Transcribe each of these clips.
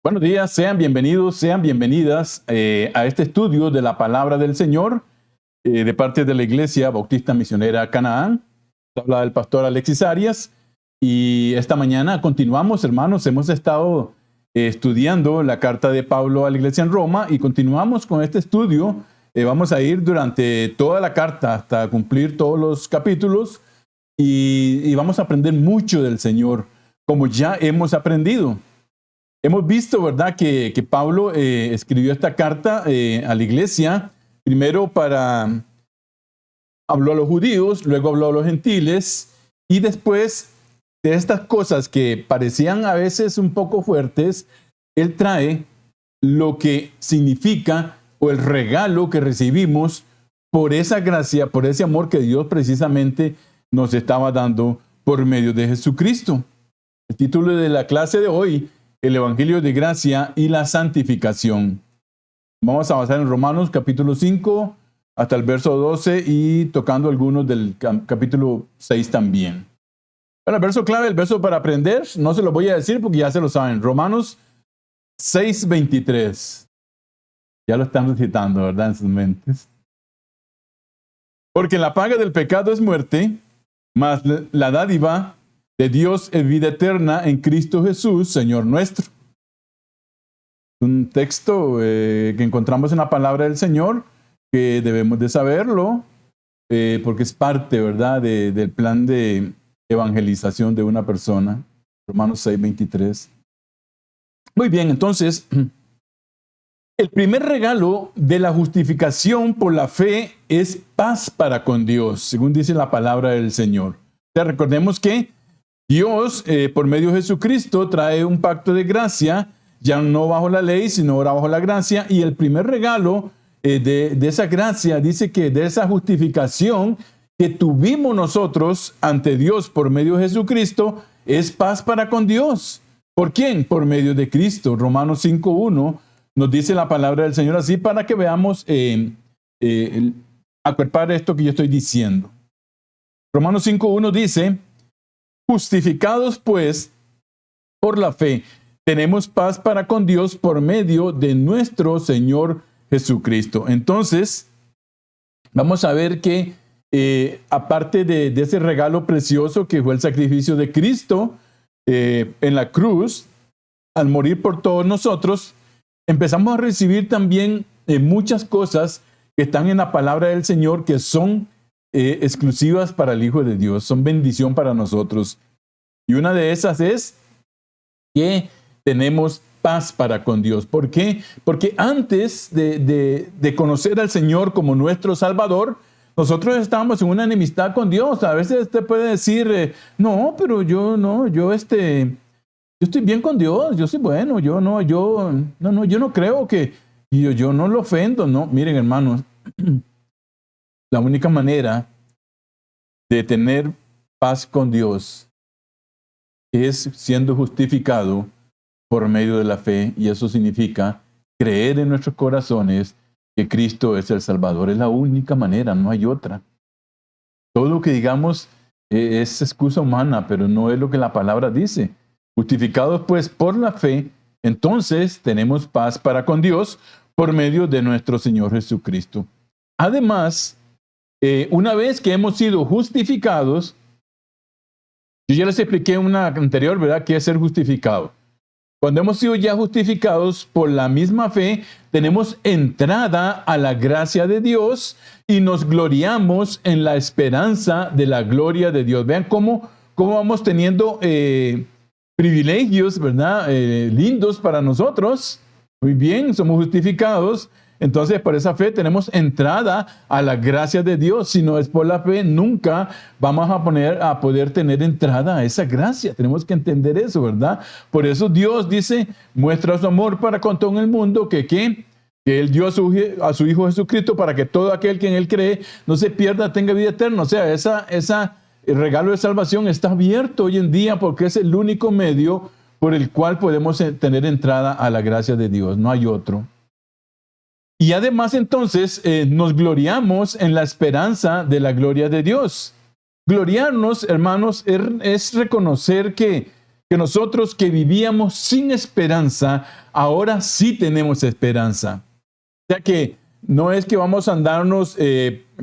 Buenos días, sean bienvenidos, sean bienvenidas a este estudio de la Palabra del Señor de parte de la Iglesia Bautista Misionera Canaán. Habla el pastor Alexis Arias y esta mañana continuamos, hermanos, hemos estado estudiando la carta de Pablo a la Iglesia en Roma y continuamos con este estudio. Vamos a ir durante toda la carta hasta cumplir todos los capítulos y vamos a aprender mucho del Señor, como ya hemos aprendido. Hemos visto, ¿verdad?, que Pablo escribió esta carta a la iglesia, primero habló a los judíos, luego habló a los gentiles, y después de estas cosas que parecían a veces un poco fuertes, él trae lo que significa o el regalo que recibimos por esa gracia, por ese amor que Dios precisamente nos estaba dando por medio de Jesucristo. El título de la clase de hoy: el Evangelio de Gracia y la Santificación. Vamos a avanzar en Romanos capítulo 5 hasta el verso 12 y tocando algunos del capítulo 6 también. Bueno, el verso clave, el verso para aprender, no se lo voy a decir porque ya se lo saben. Romanos 6:23. Ya lo están recitando, ¿verdad?, en sus mentes. Porque la paga del pecado es muerte, mas la dádiva de Dios es vida eterna en Cristo Jesús, Señor nuestro. Un texto que encontramos en la palabra del Señor, que debemos de saberlo, porque es parte, ¿verdad?, del plan de evangelización de una persona. Romanos 6:23. Muy bien, entonces, el primer regalo de la justificación por la fe es paz para con Dios, según dice la palabra del Señor. Ya recordemos que Dios, por medio de Jesucristo, trae un pacto de gracia, ya no bajo la ley, sino ahora bajo la gracia. Y el primer regalo de esa gracia, dice que de esa justificación que tuvimos nosotros ante Dios por medio de Jesucristo, es paz para con Dios. ¿Por quién? Por medio de Cristo. Romanos 5:1 nos dice la palabra del Señor así, para que veamos acuerpar esto que yo estoy diciendo. Romanos 5:1 dice: justificados pues por la fe, tenemos paz para con Dios por medio de nuestro Señor Jesucristo. Entonces, vamos a ver que aparte de ese regalo precioso que fue el sacrificio de Cristo en la cruz, al morir por todos nosotros, empezamos a recibir también muchas cosas que están en la palabra del Señor, que son exclusivas para el Hijo de Dios, son bendición para nosotros. Y una de esas es que tenemos paz para con Dios. ¿Por qué? Porque antes de conocer al Señor como nuestro Salvador, nosotros estábamos en una enemistad con Dios. A veces usted puede decir, no, pero yo estoy bien con Dios, yo soy bueno, yo no creo que yo no lo ofendo. No, miren, hermanos, la única manera de tener paz con Dios es siendo justificado por medio de la fe, y eso significa creer en nuestros corazones que Cristo es el Salvador. Es la única manera, no hay otra. Todo lo que digamos es excusa humana, pero no es lo que la palabra dice. Justificados pues por la fe, entonces tenemos paz para con Dios por medio de nuestro Señor Jesucristo. Además, una vez que hemos sido justificados, yo ya les expliqué en una anterior, ¿verdad?, qué es ser justificado. Cuando hemos sido ya justificados por la misma fe, tenemos entrada a la gracia de Dios y nos gloriamos en la esperanza de la gloria de Dios. Vean cómo vamos teniendo privilegios, ¿verdad?, lindos para nosotros. Muy bien, somos justificados. Entonces, por esa fe tenemos entrada a la gracia de Dios. Si no es por la fe, nunca vamos a poder tener entrada a esa gracia. Tenemos que entender eso, ¿verdad? Por eso Dios dice, muestra su amor para con todo el mundo, que Él dio a su Hijo Jesucristo para que todo aquel que en Él cree no se pierda, tenga vida eterna. O sea, el regalo de salvación está abierto hoy en día porque es el único medio por el cual podemos tener entrada a la gracia de Dios. No hay otro. Y además entonces nos gloriamos en la esperanza de la gloria de Dios. Gloriarnos, hermanos, es reconocer que que nosotros que vivíamos sin esperanza, ahora sí tenemos esperanza. O sea que no es que vamos a andarnos,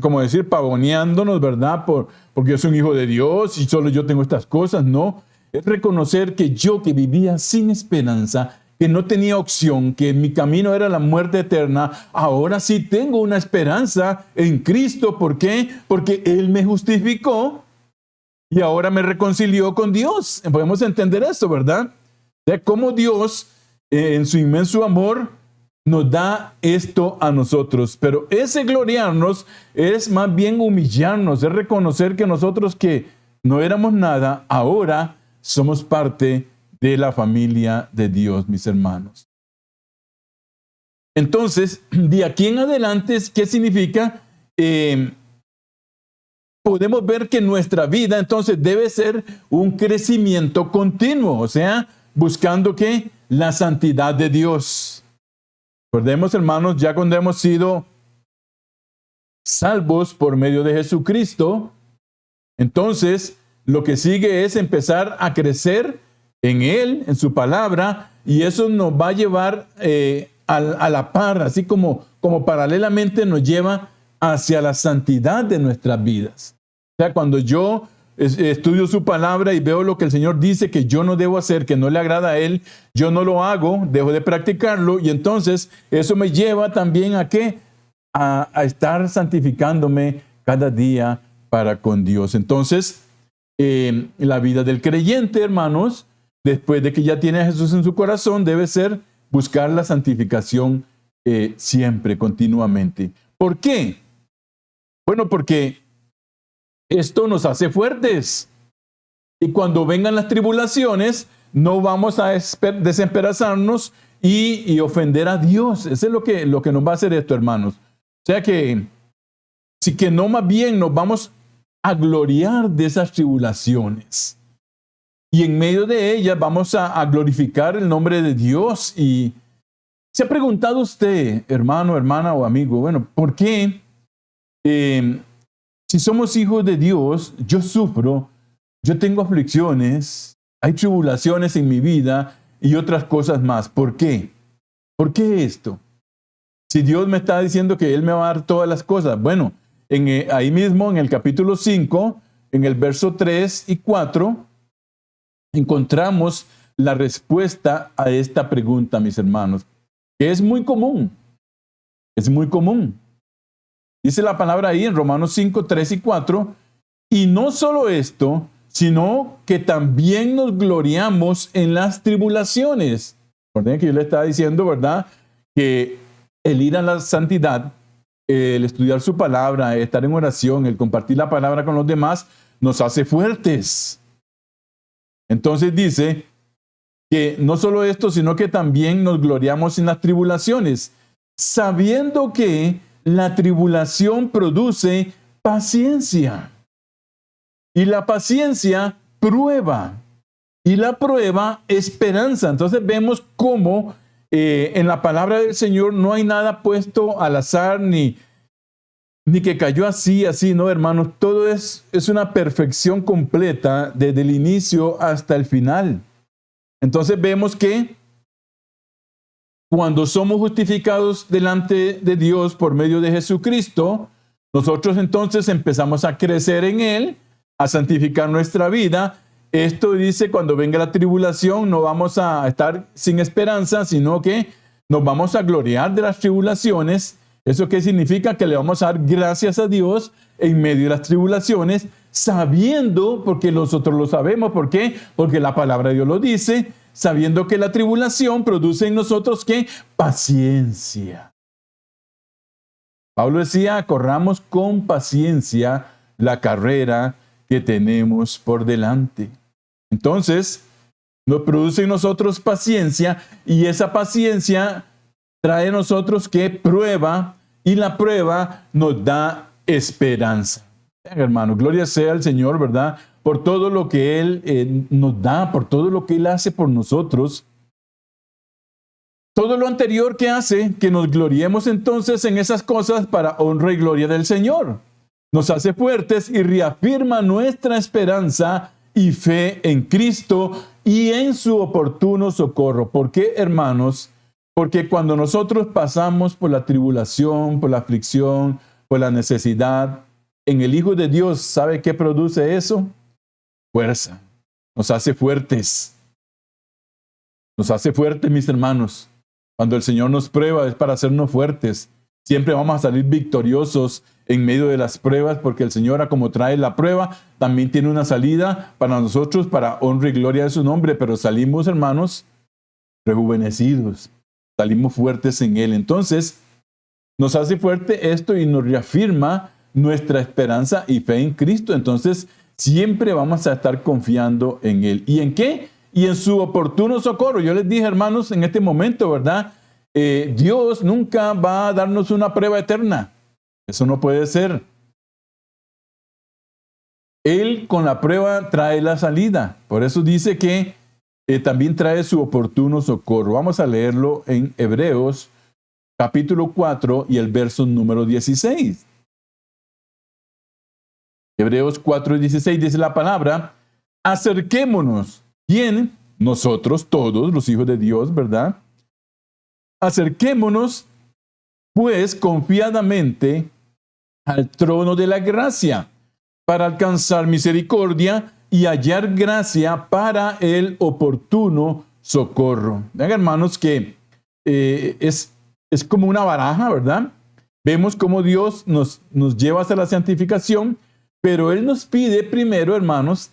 como decir, pavoneándonos, ¿verdad? Porque yo soy un hijo de Dios y solo yo tengo estas cosas. No, es reconocer que yo que vivía sin esperanza, que no tenía opción, que mi camino era la muerte eterna, ahora sí tengo una esperanza en Cristo. ¿Por qué? Porque Él me justificó y ahora me reconcilió con Dios. Podemos entender esto, ¿verdad? O sea, cómo Dios, en su inmenso amor, nos da esto a nosotros. Pero ese gloriarnos es más bien humillarnos, es reconocer que nosotros que no éramos nada, ahora somos parte de la familia de Dios, mis hermanos. Entonces, de aquí en adelante, ¿qué significa? Podemos ver que nuestra vida entonces debe ser un crecimiento continuo, o sea, buscando ¿qué? La santidad de Dios. Recordemos, hermanos, ya cuando hemos sido salvos por medio de Jesucristo, entonces lo que sigue es empezar a crecer en Él, en su palabra, y eso nos va a llevar a la par, así como paralelamente nos lleva hacia la santidad de nuestras vidas. O sea, cuando yo estudio su palabra y veo lo que el Señor dice que yo no debo hacer, que no le agrada a Él, yo no lo hago, dejo de practicarlo, y entonces eso me lleva también ¿a qué? A estar santificándome cada día para con Dios. Entonces, la vida del creyente, hermanos, después de que ya tiene a Jesús en su corazón, debe ser buscar la santificación siempre, continuamente. ¿Por qué? Bueno, porque esto nos hace fuertes. Y cuando vengan las tribulaciones, no vamos a desesperanzarnos y ofender a Dios. Eso es lo que nos va a hacer esto, hermanos. O sea que, sí que no, más bien nos vamos a gloriar de esas tribulaciones. Y en medio de ellas vamos a glorificar el nombre de Dios. Y ¿se ha preguntado usted, hermano, hermana o amigo, bueno, por qué si somos hijos de Dios, yo sufro, yo tengo aflicciones, hay tribulaciones en mi vida y otras cosas más? ¿Por qué? ¿Por qué esto? Si Dios me está diciendo que Él me va a dar todas las cosas. Bueno, ahí mismo en el capítulo 5, en el verso 3 y 4, encontramos la respuesta a esta pregunta, mis hermanos, que es muy común. Es muy común. Dice la palabra ahí en Romanos 5, 3 y 4, y no solo esto, sino que también nos gloriamos en las tribulaciones. Recuerden que yo le estaba diciendo, ¿verdad?, que el ir a la santidad, el estudiar su palabra, el estar en oración, el compartir la palabra con los demás, nos hace fuertes. Entonces dice que no solo esto, sino que también nos gloriamos en las tribulaciones, sabiendo que la tribulación produce paciencia. Y la paciencia, prueba. Y la prueba, esperanza. Entonces vemos cómo en la palabra del Señor no hay nada puesto al azar, ni que cayó así, no, hermanos. Todo es una perfección completa desde el inicio hasta el final. Entonces vemos que cuando somos justificados delante de Dios por medio de Jesucristo, nosotros entonces empezamos a crecer en Él, a santificar nuestra vida. Esto dice, cuando venga la tribulación, no vamos a estar sin esperanza, sino que nos vamos a gloriar de las tribulaciones. ¿Eso qué significa? Que le vamos a dar gracias a Dios en medio de las tribulaciones, sabiendo, porque nosotros lo sabemos. ¿Por qué? Porque la palabra de Dios lo dice, sabiendo que la tribulación produce en nosotros, ¿qué? Paciencia. Pablo decía, corramos con paciencia la carrera que tenemos por delante. Entonces, nos produce en nosotros paciencia, y esa paciencia trae a nosotros ¿qué? Prueba, y la prueba nos da esperanza. Hermano, gloria sea al Señor, ¿verdad?, por todo lo que Él nos da, por todo lo que Él hace por nosotros. Todo lo anterior que hace que nos gloriemos entonces en esas cosas para honra y gloria del Señor. Nos hace fuertes y reafirma nuestra esperanza y fe en Cristo, y en su oportuno socorro. ¿Por qué, hermanos? Porque cuando nosotros pasamos por la tribulación, por la aflicción, por la necesidad, en el Hijo de Dios, ¿sabe qué produce eso? Fuerza. Nos hace fuertes. Nos hace fuertes, mis hermanos. Cuando el Señor nos prueba es para hacernos fuertes. Siempre vamos a salir victoriosos en medio de las pruebas, porque el Señor, como trae la prueba, también tiene una salida para nosotros, para honra y gloria de su nombre. Pero salimos, hermanos, rejuvenecidos. Salimos fuertes en Él. Entonces, nos hace fuerte esto y nos reafirma nuestra esperanza y fe en Cristo. Entonces, siempre vamos a estar confiando en Él. ¿Y en qué? Y en su oportuno socorro. Yo les dije, hermanos, en este momento, ¿verdad? Dios nunca va a darnos una prueba eterna. Eso no puede ser. Él con la prueba trae la salida. Por eso dice que también trae su oportuno socorro. Vamos a leerlo en Hebreos capítulo 4 y el verso número 16. Hebreos 4 y 16 dice la palabra: acerquémonos. ¿Quién? Nosotros todos, los hijos de Dios, ¿verdad? Acerquémonos, pues, confiadamente al trono de la gracia, para alcanzar misericordia y hallar gracia para el oportuno socorro. Vean, hermanos, que es como una baraja, ¿verdad? Vemos cómo Dios nos lleva hasta la santificación, pero Él nos pide primero, hermanos,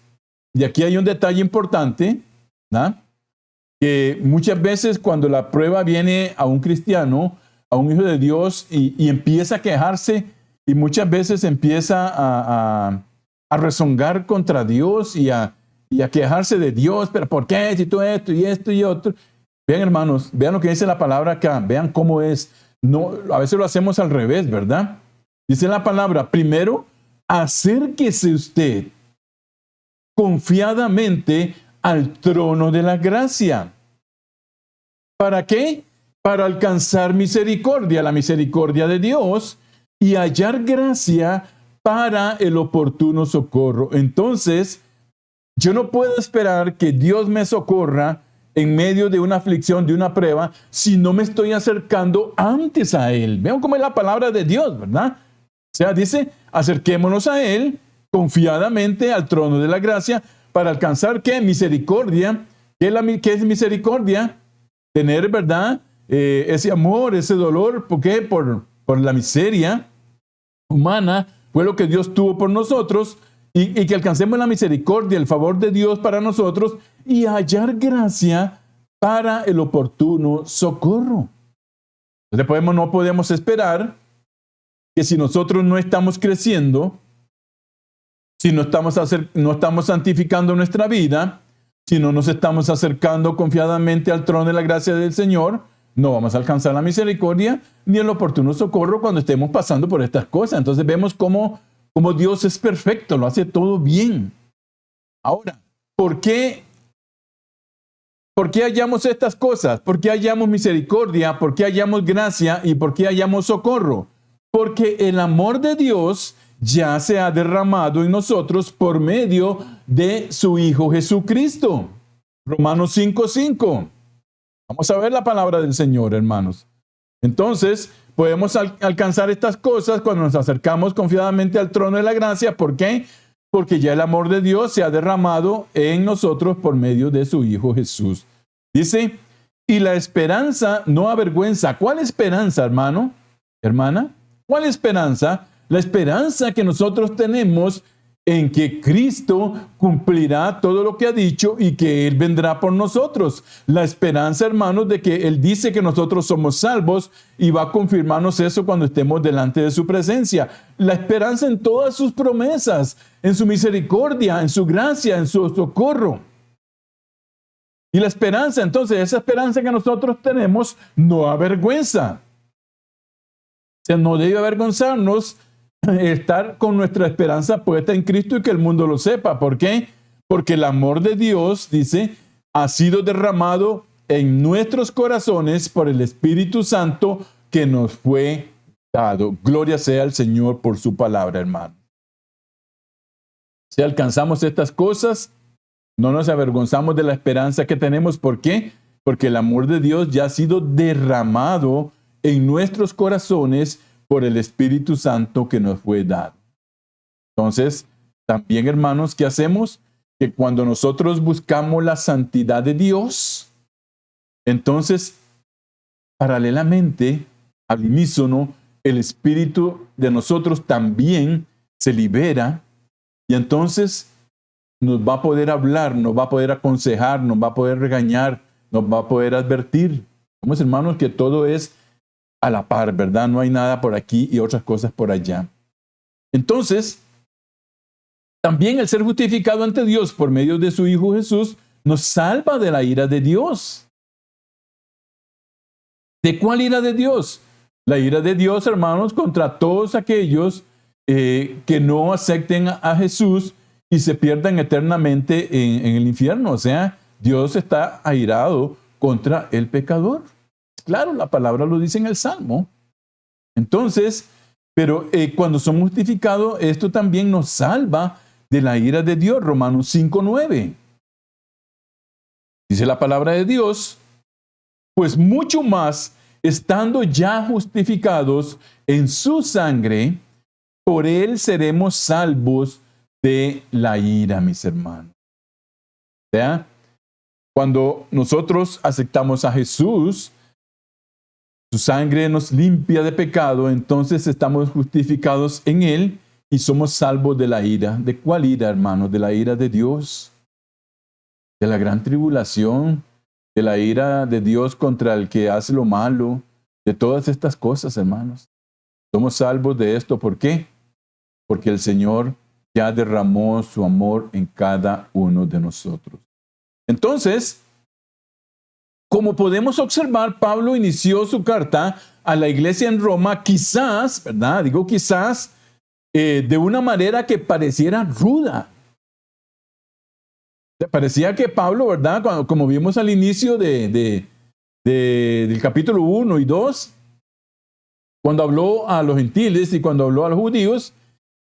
y aquí hay un detalle importante, ¿verdad? Que muchas veces cuando la prueba viene a un cristiano, a un hijo de Dios, y empieza a quejarse, y muchas veces empieza a rezongar contra Dios y a quejarse de Dios, pero ¿por qué? Si tú esto y esto y otro. Vean, hermanos, vean lo que dice la palabra acá, vean cómo es. No, a veces lo hacemos al revés, ¿verdad? Dice la palabra, primero, acérquese usted confiadamente al trono de la gracia. ¿Para qué? Para alcanzar misericordia, la misericordia de Dios, y hallar gracia para el oportuno socorro. Entonces, yo no puedo esperar que Dios me socorra en medio de una aflicción, de una prueba, si no me estoy acercando antes a Él. Vean cómo es la palabra de Dios, ¿verdad? O sea, dice, acerquémonos a Él confiadamente al trono de la gracia para alcanzar, ¿qué? Misericordia. ¿Qué es misericordia? Tener, ¿verdad? Ese amor, ese dolor. ¿Por qué? Por la miseria humana. Fue lo que Dios tuvo por nosotros. Y que alcancemos la misericordia, el favor de Dios para nosotros y hallar gracia para el oportuno socorro. Entonces no podemos esperar que si nosotros no estamos creciendo, si no estamos santificando nuestra vida, si no nos estamos acercando confiadamente al trono de la gracia del Señor, no vamos a alcanzar la misericordia ni el oportuno socorro cuando estemos pasando por estas cosas. Entonces vemos cómo Dios es perfecto, lo hace todo bien. Ahora, ¿por qué hallamos estas cosas? ¿Por qué hallamos misericordia? ¿Por qué hallamos gracia? ¿Y por qué hallamos socorro? Porque el amor de Dios ya se ha derramado en nosotros por medio de su Hijo Jesucristo. Romanos 5:5. Vamos a ver la palabra del Señor, hermanos. Entonces, podemos alcanzar estas cosas cuando nos acercamos confiadamente al trono de la gracia. ¿Por qué? Porque ya el amor de Dios se ha derramado en nosotros por medio de su Hijo Jesús. Dice, y la esperanza no avergüenza. ¿Cuál esperanza, hermano? Hermana, ¿cuál esperanza? La esperanza que nosotros tenemos en que Cristo cumplirá todo lo que ha dicho y que Él vendrá por nosotros. La esperanza, hermanos, de que Él dice que nosotros somos salvos y va a confirmarnos eso cuando estemos delante de su presencia. La esperanza en todas sus promesas, en su misericordia, en su gracia, en su socorro. Y la esperanza, entonces, esa esperanza que nosotros tenemos no avergüenza. O sea, no debe avergonzarnos estar con nuestra esperanza puesta en Cristo y que el mundo lo sepa. ¿Por qué? Porque el amor de Dios, dice, ha sido derramado en nuestros corazones por el Espíritu Santo que nos fue dado. Gloria sea al Señor por su palabra, hermano. Si alcanzamos estas cosas, No nos avergonzamos de la esperanza que tenemos. ¿Por qué? Porque el amor de Dios ya ha sido derramado en nuestros corazones por el Espíritu Santo que nos fue dado. Entonces, también, hermanos, ¿qué hacemos? Que cuando nosotros buscamos la santidad de Dios, entonces, paralelamente, al unísono, el Espíritu de nosotros también se libera y entonces nos va a poder hablar, nos va a poder aconsejar, nos va a poder regañar, nos va a poder advertir. Vamos, hermanos, que todo es a la par, ¿verdad? No hay nada por aquí y otras cosas por allá. Entonces, también el ser justificado ante Dios por medio de su Hijo Jesús nos salva de la ira de Dios. ¿De cuál ira de Dios? La ira de Dios, hermanos, contra todos aquellos que no acepten a Jesús y se pierdan eternamente en el infierno. O sea, Dios está airado contra el pecador. Claro, la palabra lo dice en el Salmo. Entonces, pero cuando somos justificados, esto también nos salva de la ira de Dios. Romanos 5:9. Dice la palabra de Dios, pues mucho más, estando ya justificados en su sangre, por él seremos salvos de la ira, mis hermanos. O sea, cuando nosotros aceptamos a Jesús, su sangre nos limpia de pecado, entonces estamos justificados en él y somos salvos de la ira. ¿De cuál ira, hermanos? De la ira de Dios, de la gran tribulación, de la ira de Dios contra el que hace lo malo, de todas estas cosas, hermanos. Somos salvos de esto. ¿Por qué? Porque el Señor ya derramó su amor en cada uno de nosotros. Entonces, como podemos observar, Pablo inició su carta a la iglesia en Roma, quizás, ¿verdad? Digo quizás, de una manera que pareciera ruda. Parecía que Pablo, ¿verdad? Como vimos al inicio del capítulo 1 y 2, cuando habló a los gentiles y cuando habló a los judíos,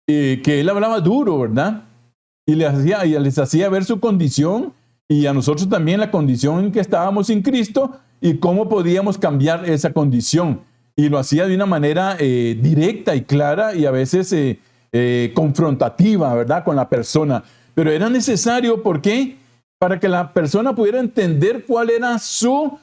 que él hablaba duro, ¿verdad? Y les hacía ver su condición y a nosotros también la condición en que estábamos sin Cristo y cómo podíamos cambiar esa condición. Y lo hacía de una manera directa y clara y a veces confrontativa, ¿verdad? Con la persona. Pero era necesario, ¿por qué? Para que la persona pudiera entender cuál era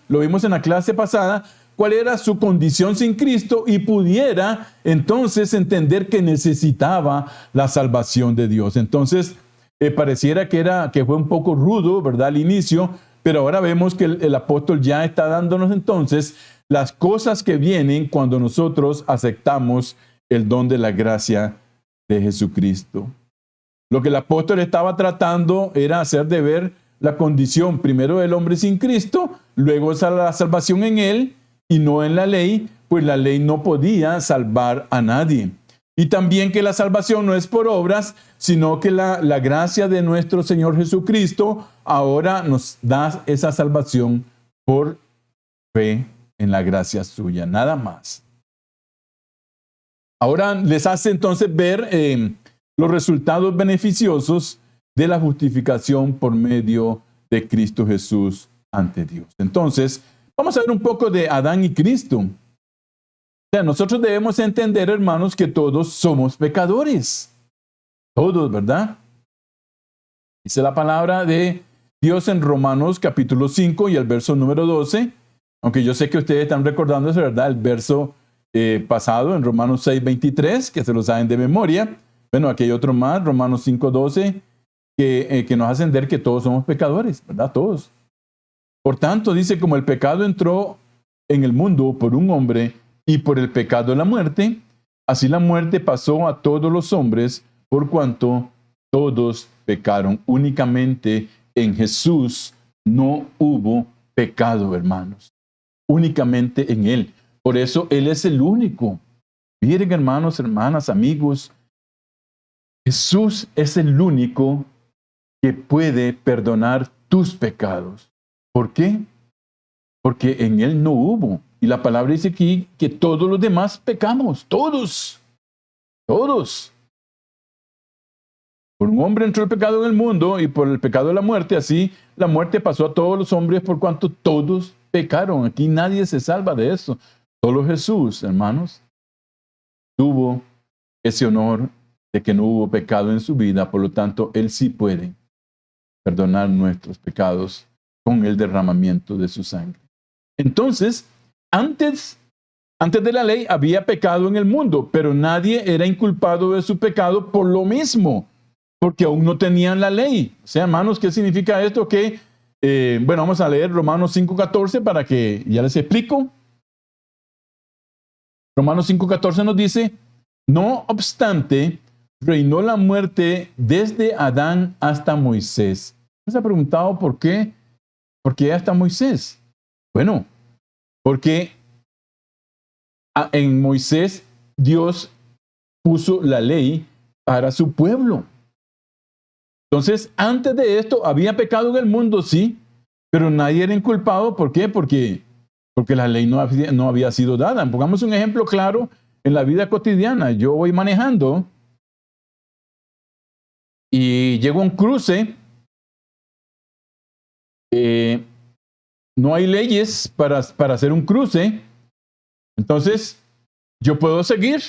lo vimos en la clase pasada, cuál era su condición sin Cristo y pudiera entonces entender que necesitaba la salvación de Dios. Entonces, pareciera que fue un poco rudo, ¿verdad? Al inicio, pero ahora vemos que el apóstol ya está dándonos entonces las cosas que vienen cuando nosotros aceptamos el don de la gracia de Jesucristo. Lo que el apóstol estaba tratando era hacer de ver la condición primero del hombre sin Cristo, luego la salvación en él y no en la ley, pues la ley no podía salvar a nadie. Y también que la salvación no es por obras, sino que la gracia de nuestro Señor Jesucristo ahora nos da esa salvación por fe en la gracia suya, nada más. Ahora les hace entonces ver los resultados beneficiosos de la justificación por medio de Cristo Jesús ante Dios. Entonces, vamos a ver un poco de Adán y Cristo. O sea, nosotros debemos entender, hermanos, que todos somos pecadores. Todos, ¿verdad? Dice la palabra de Dios en Romanos capítulo 5 y el verso número 12. Aunque yo sé que ustedes están recordando, es verdad, el verso pasado en Romanos 6:23, que se lo saben de memoria. Bueno, aquí hay otro más, Romanos 5:12, que nos hacen ver que todos somos pecadores, ¿verdad? Todos. Por tanto, dice, como el pecado entró en el mundo por un hombre y por el pecado la muerte, así la muerte pasó a todos los hombres por cuanto todos pecaron. Únicamente en Jesús no hubo pecado, hermanos. Únicamente en Él. Por eso Él es el único. Miren, hermanos, hermanas, amigos, Jesús es el único que puede perdonar tus pecados. ¿Por qué? Porque en Él no hubo. Y la palabra dice aquí que todos los demás pecamos. Todos. Todos. Por un hombre entró el pecado en el mundo y por el pecado de la muerte, así la muerte pasó a todos los hombres por cuanto todos pecaron. Aquí nadie se salva de eso. Solo Jesús, hermanos, tuvo ese honor de que no hubo pecado en su vida, por lo tanto, Él sí puede perdonar nuestros pecados con el derramamiento de su sangre. Entonces, antes de la ley había pecado en el mundo, pero nadie era inculpado de su pecado por lo mismo, porque aún no tenían la ley. O sea, hermanos, ¿qué significa esto? Que, bueno, vamos a leer Romanos 5:14 para que ya les explico. Romanos 5:14 nos dice, no obstante, reinó la muerte desde Adán hasta Moisés. ¿Se ha preguntado por qué? ¿Por qué hasta Moisés? Bueno, porque en Moisés Dios puso la ley para su pueblo. Entonces, antes de esto había pecado en el mundo, sí, pero nadie era inculpado. ¿Por qué? Porque la ley no había sido dada. Pongamos un ejemplo claro en la vida cotidiana. Yo voy manejando y llego a un cruce. No hay leyes para hacer un cruce. Entonces, yo puedo seguir,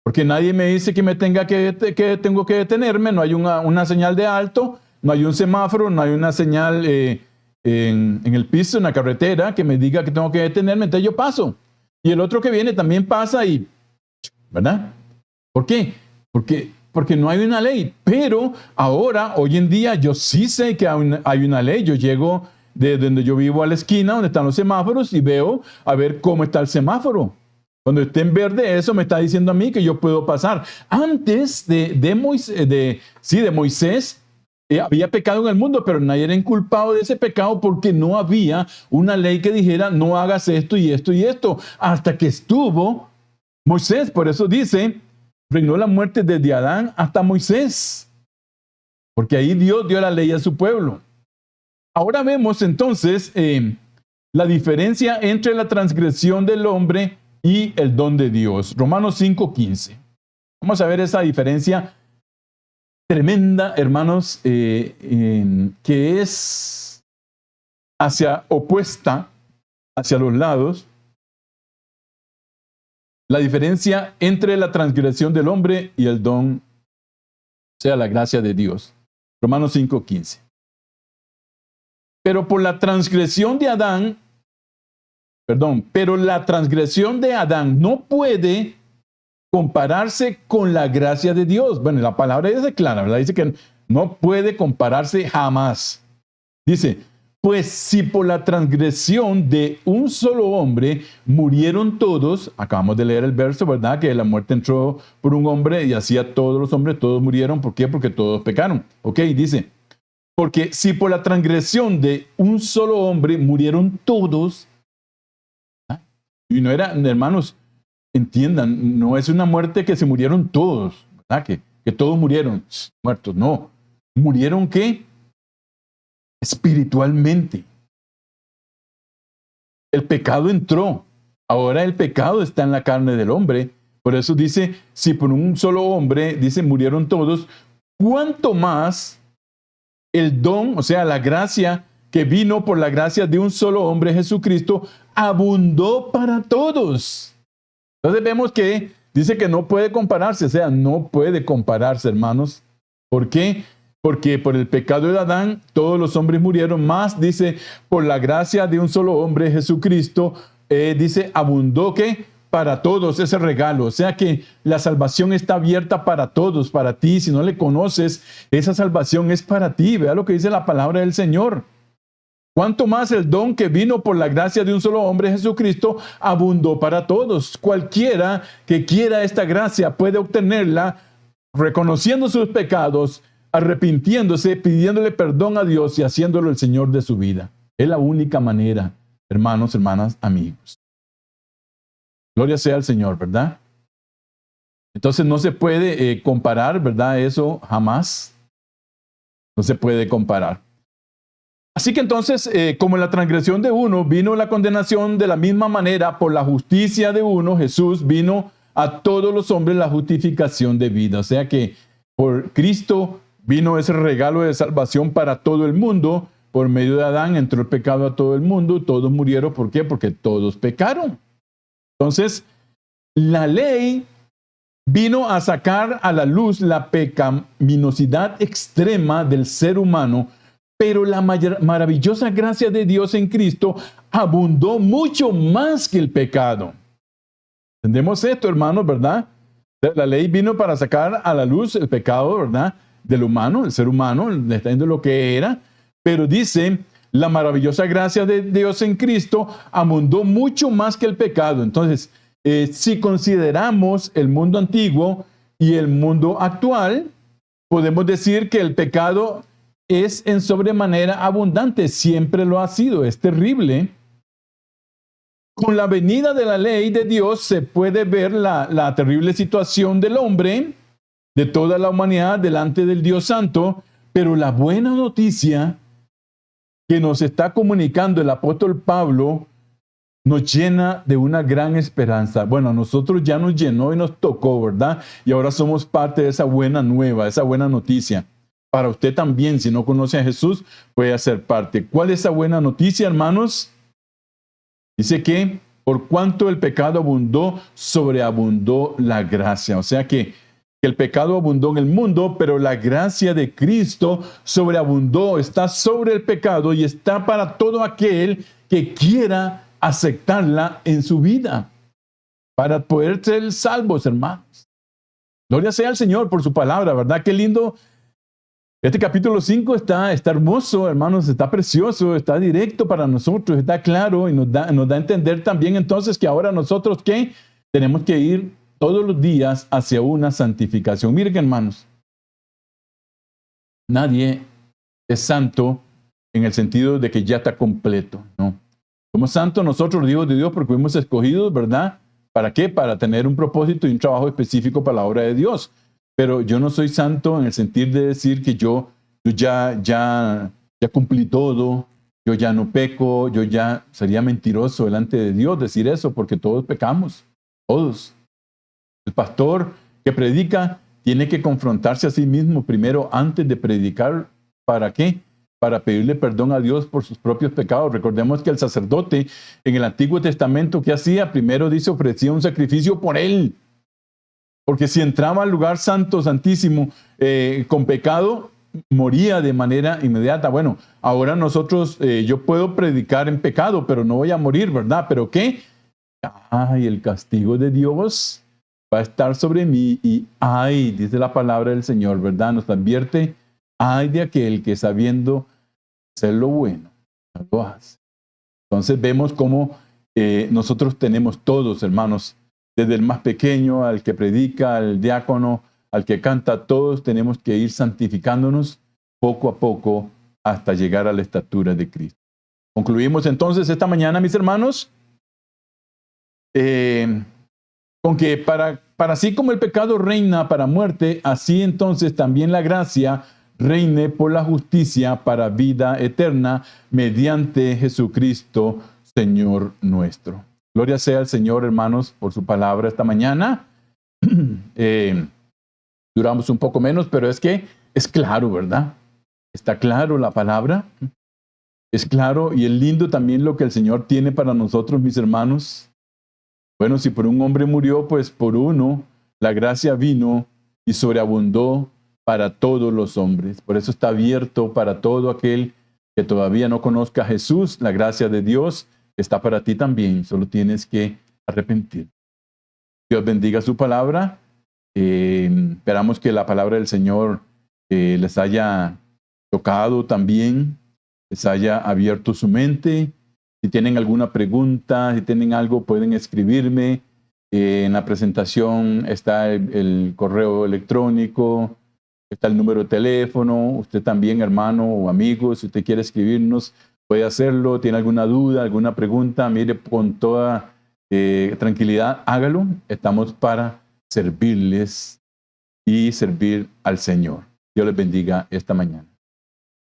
porque nadie me dice que tengo que detenerme. No hay una señal de alto, no hay un semáforo, no hay una señal en el piso, en la carretera, que me diga que tengo que detenerme. Entonces yo paso. Y el otro que viene también pasa y, ¿verdad? ¿Por qué? Porque no hay una ley. Pero ahora, hoy en día, yo sí sé que hay una ley. Yo llego de donde yo vivo a la esquina, donde están los semáforos, y veo a ver cómo está el semáforo. Cuando esté en verde, eso me está diciendo a mí que yo puedo pasar. Antes de Moisés, había pecado en el mundo, pero nadie era inculpado de ese pecado porque no había una ley que dijera no hagas esto y esto y esto. Hasta que estuvo Moisés. Por eso dice, reinó la muerte desde Adán hasta Moisés. Porque ahí Dios dio la ley a su pueblo. Ahora vemos entonces la diferencia entre la transgresión del hombre y el don de Dios. Romanos 5:15. Vamos a ver esa diferencia tremenda, hermanos, que es opuesta hacia los lados. La diferencia entre la transgresión del hombre y el don, o sea, la gracia de Dios. Romanos 5:15. Pero la transgresión de Adán no puede compararse con la gracia de Dios. Bueno, la palabra es clara, ¿verdad? Dice que no puede compararse jamás. Dice, pues si por la transgresión de un solo hombre murieron todos, acabamos de leer el verso, ¿verdad? Que la muerte entró por un hombre y así a todos los hombres, todos murieron. ¿Por qué? Porque todos pecaron. Ok, dice, porque si por la transgresión de un solo hombre murieron todos, y no era, hermanos, entiendan, no es una muerte que se murieron todos, ¿verdad? Que todos murieron muertos, no. ¿Murieron qué? Espiritualmente. El pecado entró. Ahora el pecado está en la carne del hombre. Por eso dice, si por un solo hombre, dice, murieron todos, ¿cuánto más el don, o sea, la gracia que vino por la gracia de un solo hombre, Jesucristo, abundó para todos? Entonces vemos que dice que no puede compararse, o sea, no puede compararse, hermanos. ¿Por qué? Porque por el pecado de Adán todos los hombres murieron, más dice, por la gracia de un solo hombre, Jesucristo, dice, abundó que para todos ese regalo. O sea que la salvación está abierta para todos, para ti. Si no le conoces, esa salvación es para ti. Vea lo que dice la palabra del Señor. Cuanto más el don que vino por la gracia de un solo hombre, Jesucristo, abundó para todos. Cualquiera que quiera esta gracia puede obtenerla reconociendo sus pecados, arrepintiéndose, pidiéndole perdón a Dios y haciéndolo el Señor de su vida. Es la única manera, hermanos, hermanas, amigos. Gloria sea al Señor, ¿verdad? Entonces no se puede comparar, ¿verdad? Eso jamás. No se puede comparar. Así que entonces, como en la transgresión de uno vino la condenación, de la misma manera, por la justicia de uno, Jesús vino a todos los hombres la justificación de vida. O sea que Por Cristo vino ese regalo de salvación para todo el mundo. Por medio de Adán entró el pecado a todo el mundo. Todos murieron. ¿Por qué? Porque todos pecaron. Entonces, la ley vino a sacar a la luz la pecaminosidad extrema del ser humano, pero la maravillosa gracia de Dios en Cristo abundó mucho más que el pecado. ¿Entendemos esto, hermanos, verdad? La ley vino para sacar a la luz el pecado, ¿verdad?, del humano, el ser humano, le está diciendo lo que era, pero dice, la maravillosa gracia de Dios en Cristo abundó mucho más que el pecado. Entonces, si consideramos el mundo antiguo y el mundo actual, podemos decir que el pecado es en sobremanera abundante, siempre lo ha sido, es terrible. Con la venida de la ley de Dios se puede ver la terrible situación del hombre, de toda la humanidad delante del Dios Santo, pero la buena noticia que nos está comunicando el apóstol Pablo nos llena de una gran esperanza. Bueno, a nosotros ya nos llenó y nos tocó, ¿verdad? Y ahora somos parte de esa buena nueva, esa buena noticia. Para usted también, si no conoce a Jesús, puede ser parte. ¿Cuál es esa buena noticia, hermanos? Dice que por cuanto el pecado abundó, sobreabundó la gracia. O sea que el pecado abundó en el mundo, pero la gracia de Cristo sobreabundó, está sobre el pecado y está para todo aquel que quiera aceptarla en su vida, para poder ser salvos, hermanos. Gloria sea al Señor por su palabra, ¿verdad? Qué lindo. Este capítulo 5 está hermoso, hermanos, está precioso, está directo para nosotros, está claro y nos da a entender también entonces que ahora nosotros, ¿qué? Tenemos que ir todos los días hacia una santificación. Miren, hermanos, nadie es santo en el sentido de que ya está completo, ¿no? Somos santos nosotros, los hijos de Dios, porque fuimos escogidos, ¿verdad? ¿Para qué? Para tener un propósito y un trabajo específico para la obra de Dios. Pero yo no soy santo en el sentido de decir que yo ya cumplí todo, yo ya no peco, sería mentiroso delante de Dios decir eso, porque todos pecamos, todos. El pastor que predica tiene que confrontarse a sí mismo primero antes de predicar. ¿Para qué? Para pedirle perdón a Dios por sus propios pecados. Recordemos que el sacerdote en el Antiguo Testamento, ¿qué hacía? Primero dice, ofrecía un sacrificio por él. Porque si entraba al lugar santo, santísimo, con pecado, moría de manera inmediata. Bueno, ahora nosotros, yo puedo predicar en pecado, pero no voy a morir, ¿verdad? ¿Pero qué? Ay, el castigo de Dios va a estar sobre mí y ay, dice la palabra del Señor, ¿verdad? Nos advierte, ay de aquel que sabiendo hacer lo bueno, no lo hace. Entonces vemos cómo nosotros tenemos todos, hermanos, desde el más pequeño al que predica, al diácono, al que canta, todos tenemos que ir santificándonos poco a poco hasta llegar a la estatura de Cristo. Concluimos entonces esta mañana, mis hermanos, con que para así como el pecado reina para muerte, así entonces también la gracia reine por la justicia para vida eterna mediante Jesucristo, Señor nuestro. Gloria sea al Señor, hermanos, por su palabra esta mañana. Duramos un poco menos, pero es que es claro, ¿verdad? Está claro la palabra. Es claro y es lindo también lo que el Señor tiene para nosotros, mis hermanos. Bueno, si por un hombre murió, pues por uno la gracia vino y sobreabundó para todos los hombres. Por eso está abierto para todo aquel que todavía no conozca a Jesús. La gracia de Dios está para ti también. Solo tienes que arrepentir. Dios bendiga su palabra. Esperamos que la palabra del Señor les haya tocado también, les haya abierto su mente. Si tienen alguna pregunta, si tienen algo, pueden escribirme. En la presentación está el correo electrónico, está el número de teléfono. Usted también, hermano o amigo, si usted quiere escribirnos, puede hacerlo. ¿Tiene alguna duda, alguna pregunta? Mire, con toda tranquilidad, hágalo. Estamos para servirles y servir al Señor. Dios les bendiga esta mañana.